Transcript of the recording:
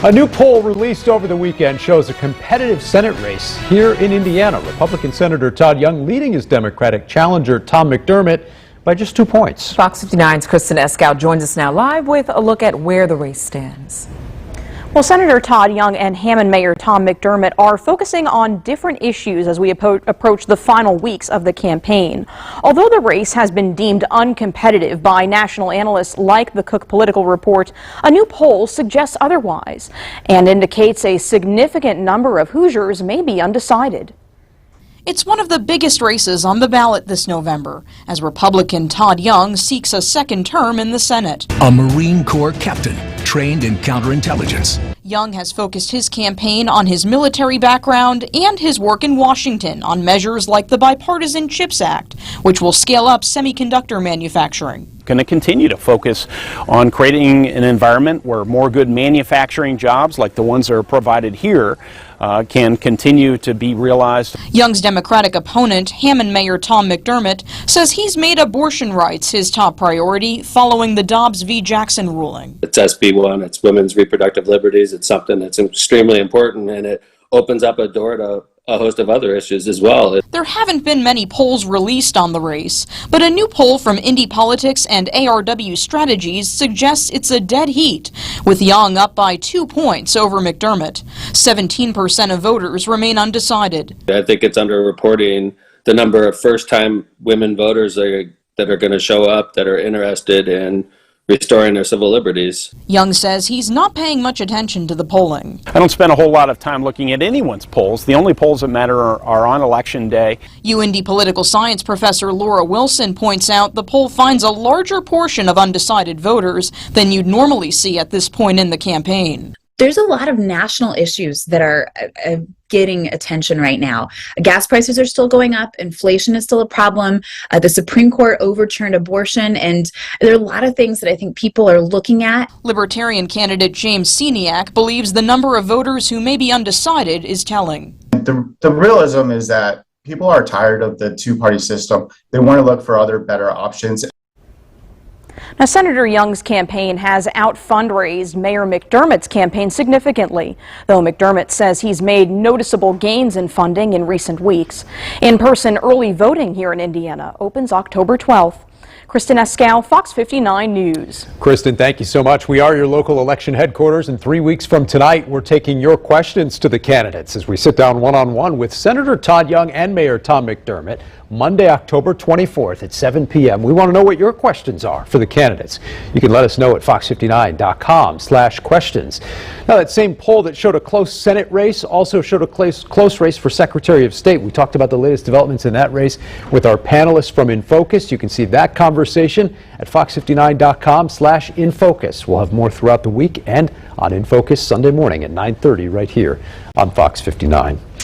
A new poll released over the weekend shows a competitive Senate race here in Indiana. Republican Senator Todd Young leading his Democratic challenger Tom McDermott by just 2 points. Fox 59's Kristen Eskow joins us now live with a look at where the race stands. Well, Senator Todd Young and Hammond Mayor Tom McDermott are focusing on different issues as we approach the final weeks of the campaign. Although the race has been deemed uncompetitive by national analysts like the Cook Political Report, a new poll suggests otherwise and indicates a significant number of Hoosiers may be undecided. It's one of the biggest races on the ballot this November, as Republican Todd Young seeks a second term in the Senate. A Marine Corps captain trained in counterintelligence. Young has focused his campaign on his military background and his work in Washington on measures like the Bipartisan CHIPS Act, which will scale up semiconductor manufacturing. Going to continue to focus on creating an environment where more good manufacturing jobs like the ones that are provided here can continue to be realized. Young's Democratic opponent, Hammond Mayor Tom McDermott, says he's made abortion rights his top priority following the Dobbs v. Jackson ruling. It's SB1, it's women's reproductive liberties. It's something that's extremely important, and it opens up a door to a host of other issues as well. There haven't been many polls released on the race, but a new poll from Indy Politics and ARW Strategies suggests it's a dead heat, with Young up by 2 points over McDermott. 17% of voters remain undecided. I think it's underreporting the number of first-time women voters that are going to show up, that are interested in restoring their civil liberties. Young says he's not paying much attention to the polling. I don't spend a whole lot of time looking at anyone's polls. The only polls that matter are on election day. UIndy political science professor Laura Wilson points out the poll finds a larger portion of undecided voters than you'd normally see at this point in the campaign. There's a lot of national issues that are getting attention right now. Gas prices are still going up. Inflation is still a problem. The Supreme Court overturned abortion, and there are a lot of things that I think people are looking at. Libertarian candidate James Seniak believes the number of voters who may be undecided is telling. The realism is that people are tired of the two-party system. They want to look for other better options. Now, Senator Young's campaign has out-fundraised Mayor McDermott's campaign significantly, though McDermott says he's made noticeable gains in funding in recent weeks. In-person early voting here in Indiana opens October 12th. Kristen Eskow, Fox 59 News. Kristen, thank you so much. We are your local election headquarters, and 3 weeks from tonight, we're taking your questions to the candidates as we sit down one-on-one with Senator Todd Young and Mayor Tom McDermott Monday, October 24th at 7 p.m. We want to know what your questions are for the candidates. You can let us know at fox59.com/questions. Now, that same poll that showed a close Senate race also showed a close race for Secretary of State. We talked about the latest developments in that race with our panelists from InFocus. You can see that conversation at fox59.com/infocus. We'll have more throughout the week and on InFocus Sunday morning at 9:30 right here on Fox 59.